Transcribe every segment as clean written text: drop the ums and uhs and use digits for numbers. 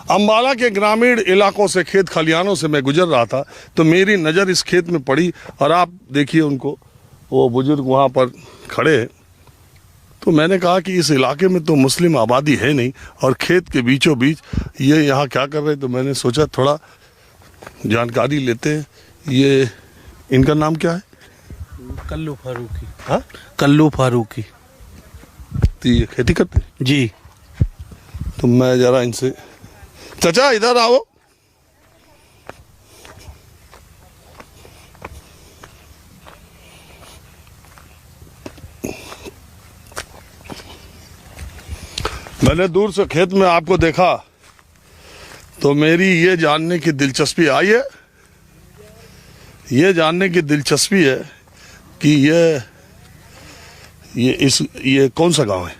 अम्बाला के ग्रामीण इलाकों से, खेत खलिहानों से मैं गुजर रहा था तो मेरी नज़र इस खेत में पड़ी और आप देखिए उनको, वो बुजुर्ग वहाँ पर खड़े हैं। तो मैंने कहा कि इस इलाके में तो मुस्लिम आबादी है नहीं और खेत के बीचों बीच ये यहाँ क्या कर रहे हैं। तो मैंने सोचा थोड़ा जानकारी लेते हैं। ये इनका नाम क्या है? कल्लू फारूकी। हाँ, कल्लू फारूकी। तो ये खेती करते हैं जी। तो मैं जरा इनसे, चाचा इधर आओ। मैंने दूर से खेत में आपको देखा तो मेरी ये जानने की दिलचस्पी आई है, ये जानने की दिलचस्पी है कि ये कौन सा गांव है?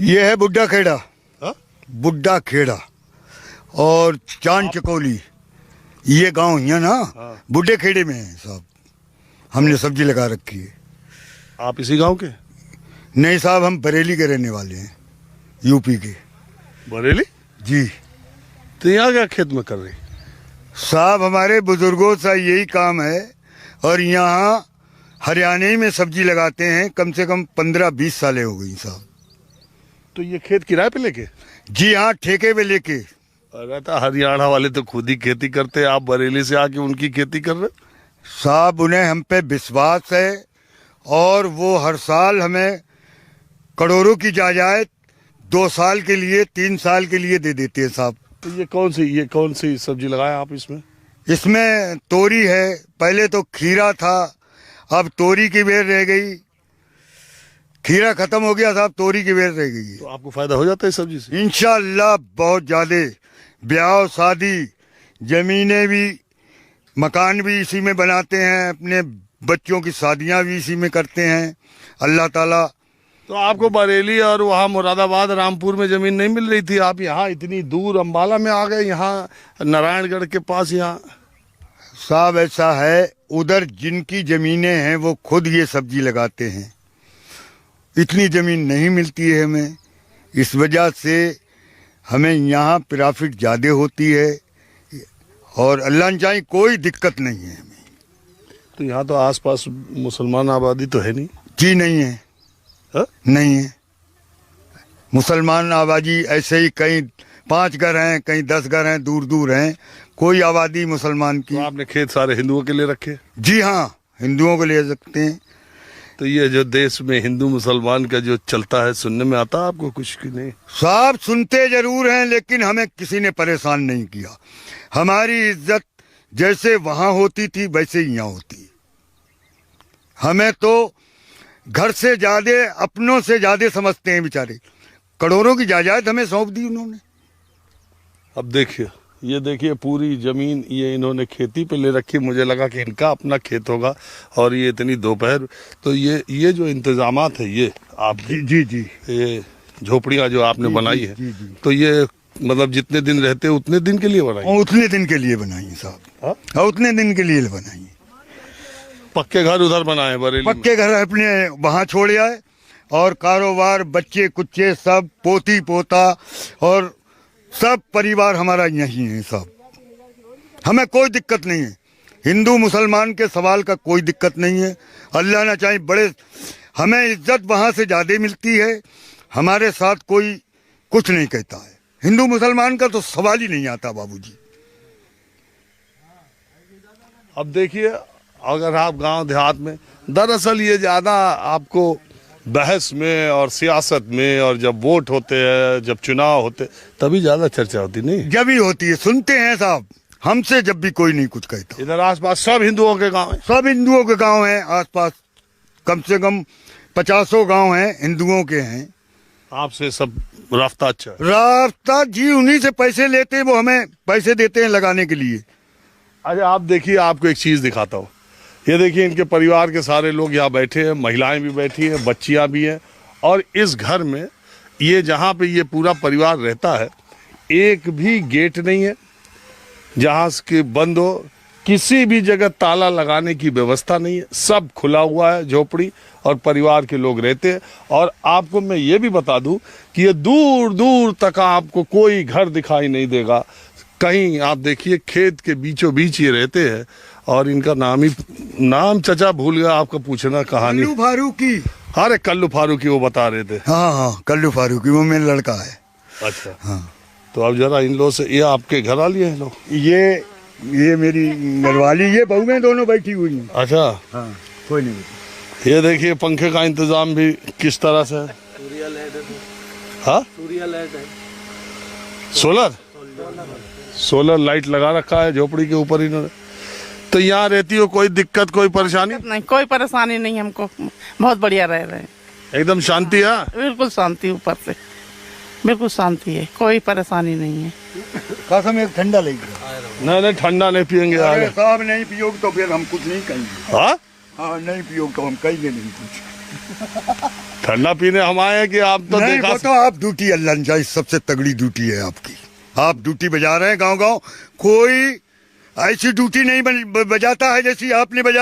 ये है बुड्ढा खेड़ा। हाँ? बुड्ढा खेड़ा और चांद चकोली, ये गांव है ना। हाँ। बुड्ढे खेड़े में है साहब, हमने सब्जी लगा रखी है। आप इसी गांव के? नहीं साहब, हम बरेली के रहने वाले हैं, यूपी के। बरेली? जी तो यहाँ क्या खेत में कर रही? साहब, हमारे बुजुर्गों का यही काम है और यहाँ हरियाणा में सब्जी लगाते हैं। कम से कम 15-20 सालें हो गई साहब। तो ये खेत किराए पे लेके? जी हाँ, ठेके पे लेके। अरे तो हरियाणा वाले तो खुद ही खेती करते हैं, आप बरेली से आके उनकी खेती कर रहे? साहब, उन्हें हम पे विश्वास है और वो हर साल हमें करोड़ों की जायदाद 2 साल के लिए 3 साल के लिए दे देते हैं साहब। तो ये कौन सी सब्जी लगाया आप इसमें? इसमें तोरी है, पहले तो खीरा था, अब तोरी की बेर रह गई। खीरा खत्म हो गया साहब, तोरी की बेर रह गई। तो आपको फायदा हो जाता है इस सब्जी से? इंशाल्लाह बहुत ज्यादा। ब्याह शादी, जमीनें भी, मकान भी इसी में बनाते हैं, अपने बच्चों की शादियां भी इसी में करते हैं अल्लाह ताला। तो आपको बरेली और वहाँ मुरादाबाद, रामपुर में जमीन नहीं मिल रही थी, आप यहाँ इतनी दूर अम्बाला में आ गए, यहाँ नारायणगढ़ के पास यहाँ? साहब ऐसा है, उधर जिनकी जमीनें हैं वो खुद ये सब्जी लगाते हैं, इतनी जमीन नहीं मिलती है हमें, इस वजह से हमें यहाँ प्रॉफिट ज़्यादा होती है और अल्लाह न चाहे कोई दिक्कत नहीं है हमें। तो यहाँ तो आसपास मुसलमान आबादी तो है नहीं? जी नहीं है। हा? नहीं है मुसलमान आबादी, ऐसे ही कहीं 5 घर हैं, कहीं 10 घर हैं, दूर दूर हैं, कोई आबादी मुसलमान की। तो आपने खेत सारे हिंदुओं के लिए रखे? जी हाँ, हिंदुओं को ले सकते हैं। तो ये जो देश में हिंदू मुसलमान का जो चलता है, सुनने में आता है आपको कुछ कि नहीं? साहब सुनते जरूर हैं, लेकिन हमें किसी ने परेशान नहीं किया। हमारी इज्जत जैसे वहां होती थी वैसे ही यहाँ होती है। हमें तो घर से ज्यादा, अपनों से ज्यादा समझते हैं बेचारे। करोड़ों की जायदाद हमें सौंप दी उन्होंने। अब देखिए, ये देखिए पूरी जमीन ये इन्होंने खेती पे ले रखी। मुझे लगा कि इनका अपना खेत होगा और ये इतनी दोपहर। तो ये जो इंतजामात है ये आप जी जी, ये झोपड़ियाँ जो आपने बनाई है, जी, जी। तो ये मतलब जितने दिन रहते हैं उतने दिन के लिए बनाई? और उतने दिन के लिए बनाई साहब। हाँ? और उतने दिन के लिए बनाई। पक्के घर उधर बनाए बरेली में? पक्के घर अपने वहां छोड़ आए और कारोबार, बच्चे कुच्चे सब, पोती पोता और सब परिवार हमारा यही है साहब। हमें कोई दिक्कत नहीं है, हिंदू मुसलमान के सवाल का कोई दिक्कत नहीं है। अल्लाह ना चाहे बड़े, हमें इज्जत वहां से ज्यादा मिलती है। हमारे साथ कोई कुछ नहीं कहता है। हिंदू मुसलमान का तो सवाल ही नहीं आता बाबूजी। अब देखिए, अगर आप गांव देहात में, दरअसल ये ज़्यादा आपको बहस में और सियासत में, और जब वोट होते हैं, जब चुनाव होते, तभी ज़्यादा चर्चा होती नहीं? जब ही होती है, सुनते हैं साहब हमसे जब भी कोई नहीं कुछ कहता। इधर आसपास सब हिंदुओं के गांव हैं? सब हिंदुओं के गांव हैं आसपास, कम से कम 50 गांव हैं, हिंदुओं के हैं। आपसे सब रास्ता अच्छा है? रास्ता जी, उन्हीं से पैसे लेते हैं, वो हमें पैसे देते हैं लगाने के लिए। अच्छा आप देखिए, आपको एक चीज़ दिखाता हूँ। ये देखिए, इनके परिवार के सारे लोग यहाँ बैठे हैं, महिलाएं भी बैठी हैं, बच्चियाँ भी हैं। और इस घर में ये जहाँ पे ये पूरा परिवार रहता है, एक भी गेट नहीं है जहाँ के बंद हो, किसी भी जगह ताला लगाने की व्यवस्था नहीं है, सब खुला हुआ है झोपड़ी। और परिवार के लोग रहते हैं। और आपको मैं ये भी बता दूं कि ये दूर दूर तक आपको कोई घर दिखाई नहीं देगा। कहीं आप देखिए खेत के बीचों बीच ये रहते हैं। और इनका नाम चचा भूल गया आपका पूछना कहानी। कल्लू फारूकी। अरे कल्लू फारूकी वो बता रहे थे। हाँ हाँ, कल्लू फारूकी वो मेरा लड़का है। अच्छा हाँ, तो अब जरा इन लोगों से, ये आपके घर वाली है लोग? ये मेरी घरवाली, ये बहुएं दोनों बैठी हुई हैं। अच्छा, हाँ, कोई नहीं। ये देखिए पंखे का इंतजाम भी किस तरह से है। हाँ, सोलर लाइट लगा रखा है झोपड़ी के ऊपर इन्होंने। तो यहाँ रहती हो, कोई दिक्कत कोई परेशानी? नहीं, कोई परेशानी नहीं हमको, बहुत बढ़िया रह रहे हैं, एकदम शांति है। बिल्कुल शांति, ऊपर से बिल्कुल शांति है, कोई परेशानी नहीं है। कसम एक ठंडा लेगी। नहीं ठंडा नहीं पियेंगे अरे आगे। साहब नहीं पियोगे तो फिर हम कुछ नहीं कहेंगे। हाँ, हाँ, नहीं पियोगे तो हम कहेंगे नहीं कुछ। ठंडा पीने हम आए हैं कि आप तो नहीं, देखा वो तो आप ड्यूटी, अल्लाह ने चाहे सबसे तगड़ी ड्यूटी है आपकी। आप ड्यूटी बजा रहे हैं गांव गांव, कोई ऐसी ड्यूटी नहीं बजाता है जैसी आपने बजाई।